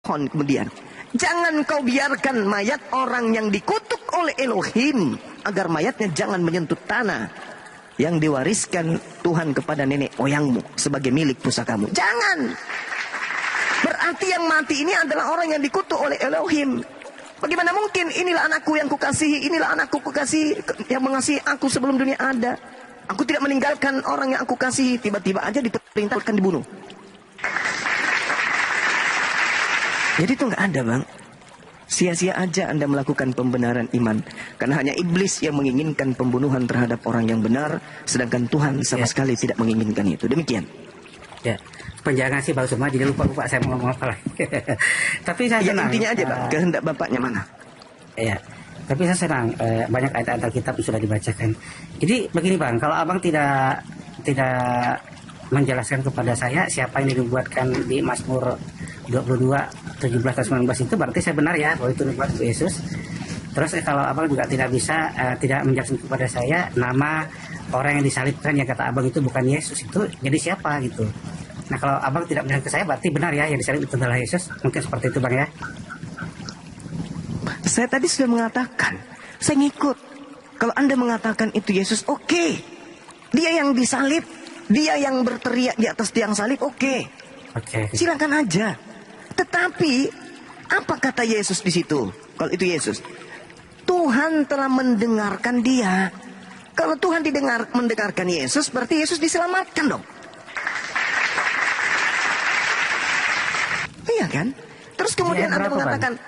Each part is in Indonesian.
kemudian, jangan kau biarkan mayat orang yang dikutuk oleh Elohim, agar mayatnya jangan menyentuh tanah yang diwariskan Tuhan kepada nenek moyangmu sebagai milik pusakamu. Jangan. Berarti yang mati ini adalah orang yang dikutuk oleh Elohim. Bagaimana mungkin? Inilah anakku yang kukasihi, inilah anakku kukasihi, yang mengasihi aku sebelum dunia ada. Aku tidak meninggalkan orang yang aku kasihi, tiba-tiba aja diperintahkan dibunuh. Jadi itu nggak ada, Bang. Sia-sia aja Anda melakukan pembenaran iman. Karena hanya iblis yang menginginkan pembunuhan terhadap orang yang benar, sedangkan Tuhan sama sekali tidak menginginkan itu. Demikian. Ya, penjagaan sih bagus semua, jadi lupa saya mau ngomong apa lagi. Tapi saya senang. Intinya aja, Bang, kehendak Bapaknya mana? Iya. Tapi saya senang banyak ayat-ayat Alkitab yang sudah dibacakan. Jadi begini, Bang, kalau Abang tidak menjelaskan kepada saya siapa yang dibuatkan di Mazmur 22:17-19 itu, berarti saya benar ya bahwa itu nubuat Yesus. Terus kalau Abang juga tidak bisa tidak menjelaskan kepada saya nama orang yang disalibkan yang kata Abang itu bukan Yesus, itu jadi siapa gitu. Nah, kalau Abang tidak menjelaskan ke saya berarti benar ya yang disalib itu adalah Yesus. Mungkin seperti itu, Bang ya. Saya tadi sudah mengatakan, saya ngikut. Kalau Anda mengatakan itu Yesus, oke. Dia yang disalib, dia yang berteriak di atas tiang salib, oke. Silakan aja. Tetapi apa kata Yesus di situ? Kalau itu Yesus, Tuhan telah mendengarkan dia. Kalau Tuhan mendengarkan Yesus, berarti Yesus diselamatkan dong. Iya kan? Terus kemudian Anda mengatakan,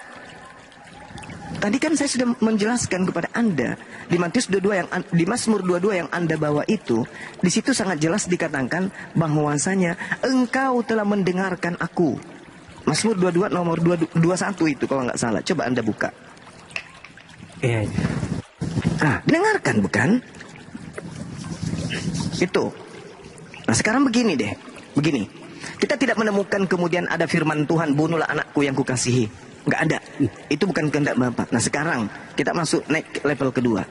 tadi kan saya sudah menjelaskan kepada Anda di di Mazmur 22 yang Anda bawa itu, di situ sangat jelas dikatakan bahwasanya engkau telah mendengarkan aku. Mazmur 22 nomor 21 itu kalau nggak salah. Coba Anda buka. Iya. Nah, dengarkan bukan? Itu. Nah, sekarang begini deh. Begini. Kita tidak menemukan kemudian ada firman Tuhan, bunuhlah anakku yang kukasihi. Nggak ada. Itu bukan kehendak Bapa. Nah, sekarang kita naik level kedua.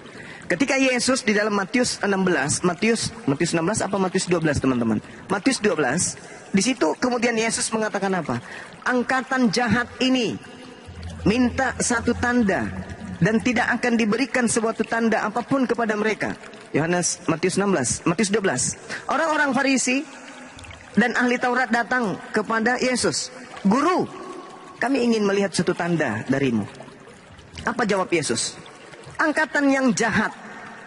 Ketika Yesus di dalam Matius 16 apa Matius 12, teman-teman? Matius 12, di situ kemudian Yesus mengatakan apa? Angkatan jahat ini minta satu tanda dan tidak akan diberikan suatu tanda apapun kepada mereka. Matius 12. Orang-orang Farisi dan ahli Taurat datang kepada Yesus. Guru, kami ingin melihat satu tanda darimu. Apa jawab Yesus? Angkatan yang jahat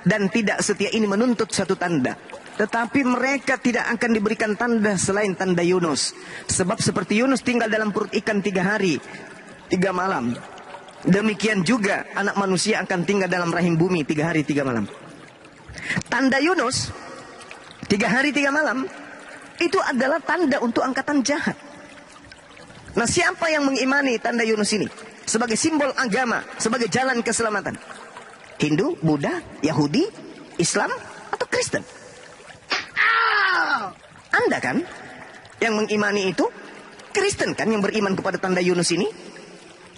dan tidak setia ini menuntut satu tanda. Tetapi mereka tidak akan diberikan tanda selain tanda Yunus. Sebab seperti Yunus tinggal dalam perut ikan 3 hari 3 malam, demikian juga anak manusia akan tinggal dalam rahim bumi 3 hari 3 malam. Tanda Yunus 3 hari 3 malam itu adalah tanda untuk angkatan jahat. Nah, siapa yang mengimani tanda Yunus ini sebagai simbol agama, sebagai jalan keselamatan? Hindu, Buddha, Yahudi, Islam, atau Kristen? Anda kan yang mengimani itu? Kristen kan yang beriman kepada tanda Yunus ini?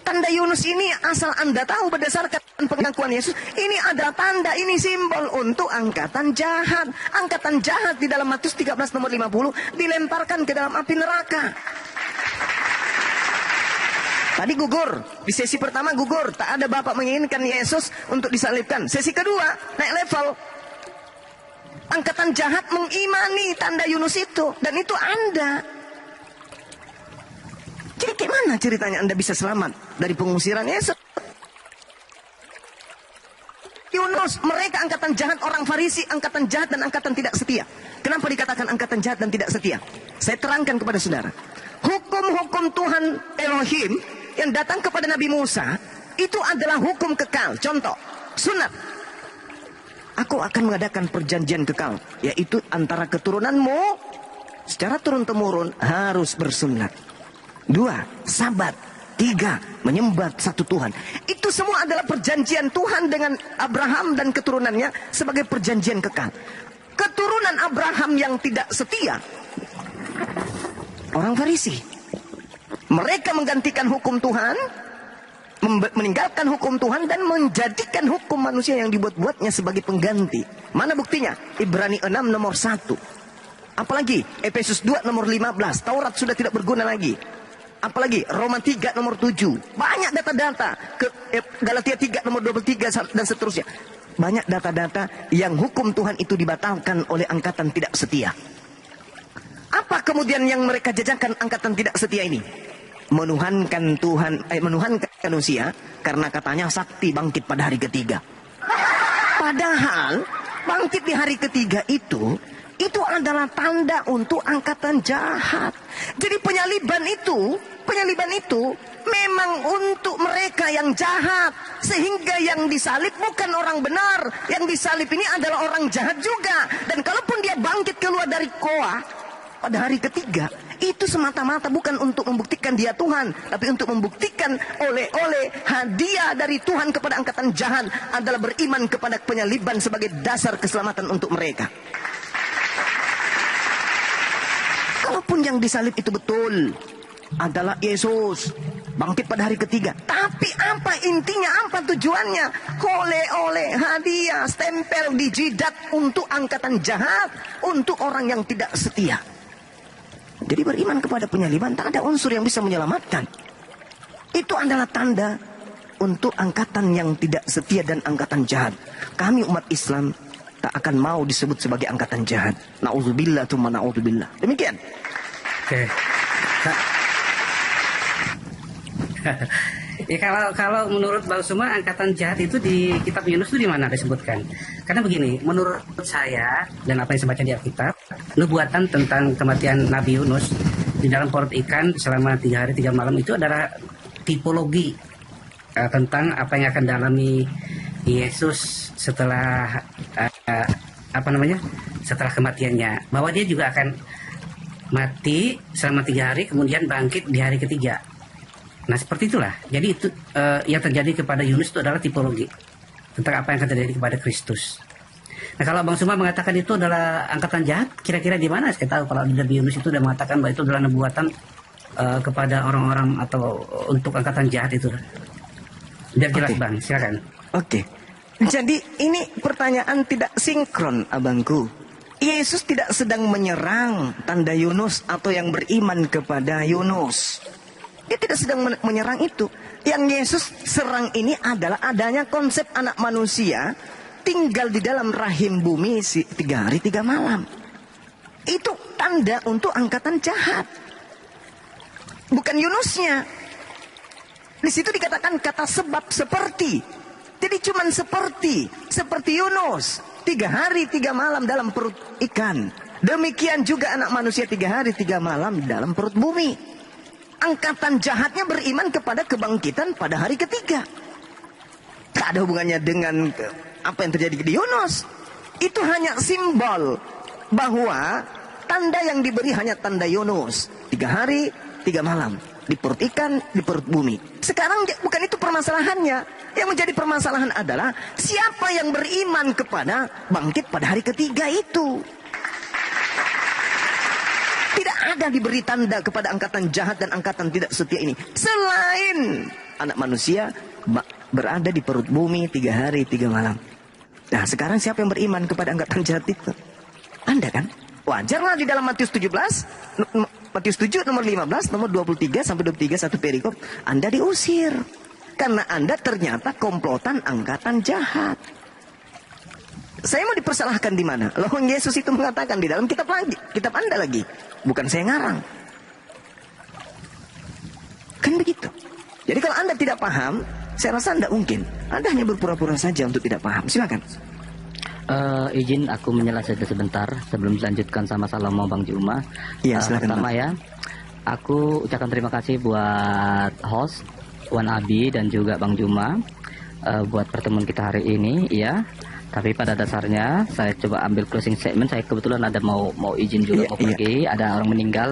Tanda Yunus ini asal Anda tahu berdasarkan pengakuan Yesus, ini ada tanda, ini simbol untuk angkatan jahat. Angkatan jahat di dalam Matius 13 nomor 50 dilemparkan ke dalam api neraka. Tadi gugur, di sesi pertama gugur, tak ada Bapak menginginkan Yesus untuk disalibkan. Sesi kedua, naik level. Angkatan jahat mengimani tanda Yunus itu, dan itu Anda. Jadi gimana ceritanya Anda bisa selamat dari pengusiran Yesus? Yunus, mereka angkatan jahat, orang Farisi, angkatan jahat dan angkatan tidak setia. Kenapa dikatakan angkatan jahat dan tidak setia? Saya terangkan kepada saudara. Hukum-hukum Tuhan Elohim yang datang kepada Nabi Musa itu adalah hukum kekal. Contoh, sunat. Aku akan mengadakan perjanjian kekal, yaitu antara keturunanmu secara turun-temurun harus bersunat. 2, sabat. 3, menyembah satu Tuhan. Itu semua adalah perjanjian Tuhan dengan Abraham dan keturunannya sebagai perjanjian kekal. Keturunan Abraham yang tidak setia, orang Farisi. Mereka menggantikan hukum Tuhan, meninggalkan hukum Tuhan dan menjadikan hukum manusia yang dibuat-buatnya sebagai pengganti. Mana buktinya? Ibrani 6 nomor 1. Apalagi Efesus 2 nomor 15. Taurat sudah tidak berguna lagi. apalagi Roma 3 nomor 7. Banyak data-data. Galatia 3 nomor 23 dan seterusnya. Banyak data-data yang hukum Tuhan itu dibatalkan oleh angkatan tidak setia. Apa kemudian yang mereka jajakan angkatan tidak setia ini? Menuhankan menuhankan manusia karena katanya sakti bangkit pada hari ketiga. Padahal bangkit di hari ketiga itu adalah tanda untuk angkatan jahat. Jadi penyaliban itu memang untuk mereka yang jahat. Sehingga yang disalib bukan orang benar. Yang disalib ini adalah orang jahat juga. Dan kalaupun dia bangkit keluar dari koa pada hari ketiga, itu semata-mata bukan untuk membuktikan dia Tuhan, tapi untuk membuktikan oleh hadiah dari Tuhan kepada angkatan jahat adalah beriman kepada penyaliban sebagai dasar keselamatan untuk mereka. Kalaupun yang disalib itu betul adalah Yesus bangkit pada hari ketiga, tapi apa intinya, apa tujuannya? Oleh hadiah, stempel di jidat untuk angkatan jahat, untuk orang yang tidak setia. Jadi beriman kepada penyaliban tak ada unsur yang bisa menyelamatkan. Itu adalah tanda untuk angkatan yang tidak setia dan angkatan jahat. Kami umat Islam tak akan mau disebut sebagai angkatan jahat. Na'udzubillah tsumma na'udzubillah. Demikian. Oke. Ya kalau menurut Bang Suma, angkatan jahat itu di kitab Yunus itu di mana disebutkan? Karena begini, menurut saya dan apa yang saya baca di Alkitab, nubuatan tentang kematian Nabi Yunus di dalam perut ikan selama 3 hari 3 malam itu adalah tipologi tentang apa yang akan dialami Yesus setelah setelah kematiannya, bahwa dia juga akan mati selama 3 hari kemudian bangkit di hari ketiga. Nah seperti itulah. Jadi itu yang terjadi kepada Yunus itu adalah tipologi tentang apa yang akan terjadi kepada Kristus. Nah kalau Bang Suma mengatakan itu adalah angkatan jahat, kira-kira di mana? Saya tahu kalau di Nabi Yunus itu sudah mengatakan bahwa itu adalah nubuatan kepada orang-orang atau untuk angkatan jahat itu. Biar jelas Bang, silakan. Oke. Jadi ini pertanyaan tidak sinkron, abangku. Yesus tidak sedang menyerang tanda Yunus atau yang beriman kepada Yunus. Dia tidak sedang menyerang itu. Yang Yesus serang ini adalah adanya konsep anak manusia tinggal di dalam rahim bumi 3 hari 3 malam. Itu tanda untuk angkatan jahat. Bukan Yunusnya. Di situ dikatakan kata sebab seperti. Jadi cuman seperti Yunus 3 hari 3 malam dalam perut ikan. Demikian juga anak manusia 3 hari 3 malam dalam perut bumi. Angkatan jahatnya beriman kepada kebangkitan pada hari ketiga. Tak ada hubungannya dengan apa yang terjadi di Yunus. Itu hanya simbol bahwa tanda yang diberi hanya tanda Yunus. 3 hari 3 malam di perut ikan, di perut bumi. Sekarang bukan itu permasalahannya. Yang menjadi permasalahan adalah siapa yang beriman kepada bangkit pada hari ketiga itu. Tidak ada diberi tanda kepada angkatan jahat dan angkatan tidak setia ini. Selain anak manusia berada di perut bumi 3 hari 3 malam. Nah sekarang siapa yang beriman kepada angkatan jahat itu? Anda kan? Wajarlah di dalam Matius 17, Matius 7 nomor 15, nomor 23 sampai 23 satu perikop. Anda diusir. Karena Anda ternyata komplotan angkatan jahat. Saya mau dipersalahkan di mana? Loh Yesus itu mengatakan di dalam kitab Anda lagi. Bukan saya ngarang. Kan begitu. Jadi kalau Anda tidak paham, saya rasa Anda mungkin. Anda hanya berpura-pura saja untuk tidak paham. Silakan. Izin aku menjelaskan sebentar sebelum dilanjutkan sama Salomo Bang Juma. Iya, silakan. Pertama ya, aku ucapkan terima kasih buat host Wan Abi dan juga Bang Juma buat pertemuan kita hari ini ya. Tapi pada dasarnya saya coba ambil closing statement. Saya kebetulan ada mau izin juga mau pergi. Ada orang meninggal.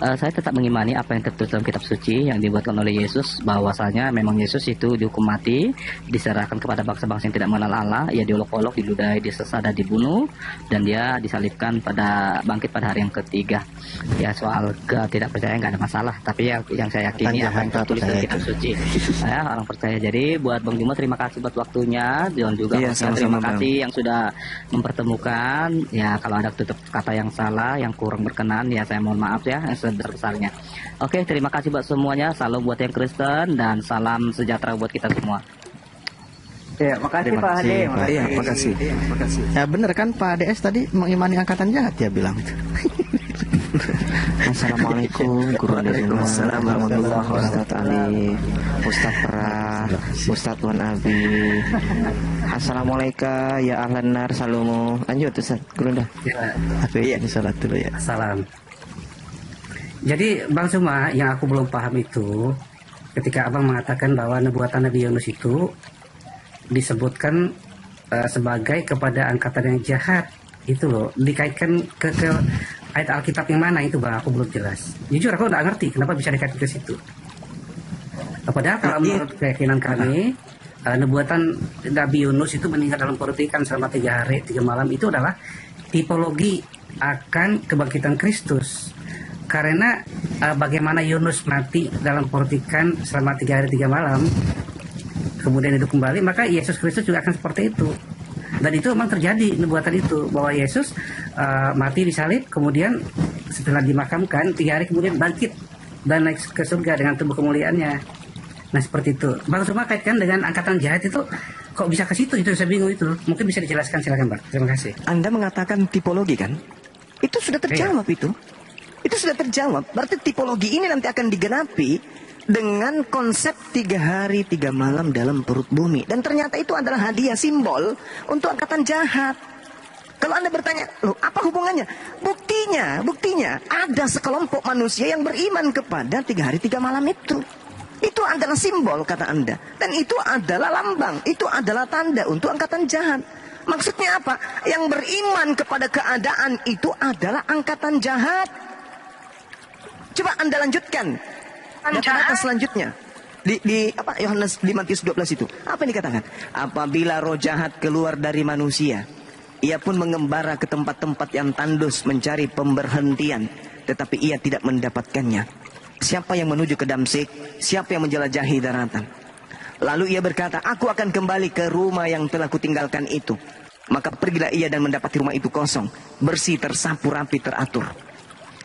Saya tetap mengimani apa yang tertulis dalam kitab suci yang dibuatkan oleh Yesus, bahwasanya memang Yesus itu dihukum mati, diserahkan kepada bangsa-bangsa yang tidak mengenal Allah, ia diolok-olok, diludahi, disesat dan dibunuh, dan dia disalibkan bangkit pada hari yang ketiga. Ya, soal tidak percaya nggak ada masalah, tapi yang saya yakini apa yang tertulis dalam kitab suci. Ya, orang percaya. Jadi buat Bang Juma, terima kasih buat waktunya, dan juga terima kasih yang sudah mempertemukan. Ya, kalau ada tutup kata yang salah, yang kurang berkenan, ya saya mohon maaf ya yang sebesar-besarnya. Oke, terima kasih buat semuanya. Salam buat yang Kristen dan salam sejahtera buat kita semua. Ya, makasih Pak Ade. Iya, makasih. Ya bener kan Pak DS tadi mengimani angkatan jahat ya bilang itu. Assalamualaikum Guru Derima. Assalamualaikum Ustadz Ali, Ustadz Pra, Ustadz Wan Abi. Assalamualaikum ya ahlan nar salumu. Lanjut Ustadz Guru dah. Iya, salat dulu ya. Salam. Jadi Bang Suma, yang aku belum paham itu ketika Abang mengatakan bahwa nubuatan Nabi Yunus itu disebutkan sebagai kepada angkatan yang jahat, itu loh, dikaitkan ke ayat Alkitab yang mana itu Bang, aku belum jelas. Jujur aku nggak ngerti kenapa bisa dikaitkan ke situ. Padahal kalau menurut keyakinan kami, nubuatan Nabi Yunus itu meninggal dalam perutikan selama 3 hari 3 malam itu adalah tipologi akan kebangkitan Kristus. Karena bagaimana Yunus mati dalam perutikan selama 3 hari 3 malam, kemudian hidup kembali, maka Yesus Kristus juga akan seperti itu. Dan itu memang terjadi nubuatan itu, bahwa Yesus mati disalib, kemudian setelah dimakamkan 3 hari kemudian bangkit dan naik ke surga dengan tubuh kemuliaannya. Nah seperti itu. Bang Suma kaitkan dengan angkatan jahat itu, kok bisa ke situ? Itu saya bingung itu. Mungkin bisa dijelaskan, silakan Bang. Terima kasih. Anda mengatakan tipologi kan? Itu sudah terjawab itu. Itu sudah terjawab. Berarti tipologi ini nanti akan digenapi dengan konsep 3 hari 3 malam dalam perut bumi. Dan ternyata itu adalah hadiah simbol untuk angkatan jahat. Kalau Anda bertanya, loh apa hubungannya? Buktinya ada sekelompok manusia yang beriman kepada 3 hari 3 malam itu. Itu adalah simbol kata Anda. Dan itu adalah lambang, itu adalah tanda untuk angkatan jahat. Maksudnya apa? Yang beriman kepada keadaan itu adalah angkatan jahat. Coba Anda lanjutkan. Kata selanjutnya di apa Yohanes di Matius 12 itu apa yang dikatakan? Apabila roh jahat keluar dari manusia, ia pun mengembara ke tempat-tempat yang tandus mencari pemberhentian, tetapi ia tidak mendapatkannya. Siapa yang menuju ke Damsyik? Siapa yang menjelajahi daratan? Lalu ia berkata, aku akan kembali ke rumah yang telah kutinggalkan itu. Maka pergilah ia dan mendapati rumah itu kosong, bersih, tersapu, rapi, teratur.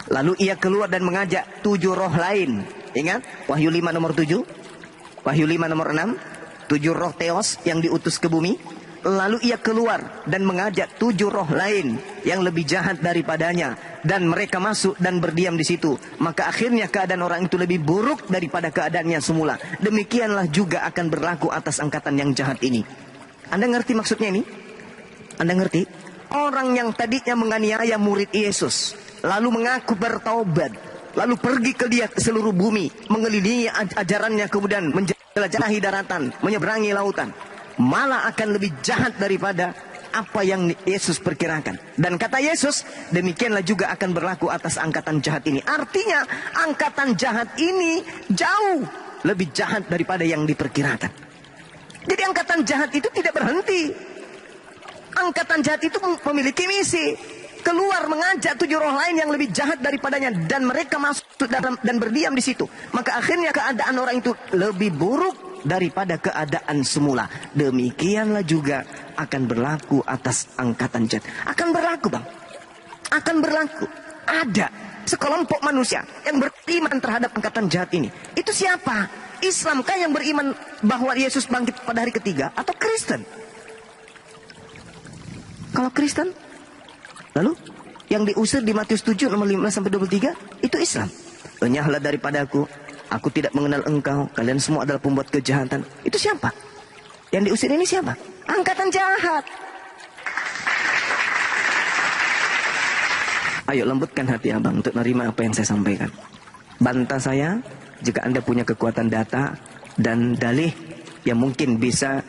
Lalu ia keluar dan mengajak 7 roh lain. Ingat, Wahyu 5 nomor 7, Wahyu 5 nomor 6, 7 roh Theos yang diutus ke bumi. Lalu ia keluar dan mengajak 7 roh lain yang lebih jahat daripadanya. Dan mereka masuk dan berdiam di situ. Maka akhirnya keadaan orang itu lebih buruk daripada keadaannya semula. Demikianlah juga akan berlaku atas angkatan yang jahat ini. Anda ngerti maksudnya ini? Anda ngerti? Orang yang tadinya menganiaya murid Yesus, lalu mengaku bertaubat, lalu pergi ke dia ke seluruh bumi, mengelilingi ajarannya, kemudian menjelajahi daratan, menyeberangi lautan, malah akan lebih jahat daripada apa yang Yesus perkirakan. Dan kata Yesus, demikianlah juga akan berlaku atas angkatan jahat ini. Artinya angkatan jahat ini jauh lebih jahat daripada yang diperkirakan. Jadi angkatan jahat itu tidak berhenti. Angkatan jahat itu memiliki misi, keluar mengajak 7 roh lain yang lebih jahat daripadanya, dan mereka masuk dalam dan berdiam di situ. Maka akhirnya keadaan orang itu lebih buruk daripada keadaan semula. Demikianlah juga akan berlaku atas angkatan jahat. Akan berlaku Bang. Akan berlaku. Ada sekelompok manusia yang beriman terhadap angkatan jahat ini. Itu siapa? Islamkah yang beriman bahwa Yesus bangkit pada hari ketiga, atau Kristen? Kalau Kristen, lalu yang diusir di Matius 7 nomor 15-23 itu Islam. Lenyahlah daripadaku, aku tidak mengenal engkau, kalian semua adalah pembuat kejahatan. Itu siapa? Yang diusir ini siapa? Angkatan jahat. Ayo lembutkan hati abang untuk menerima apa yang saya sampaikan. Bantah saya jika Anda punya kekuatan data dan dalih yang mungkin bisa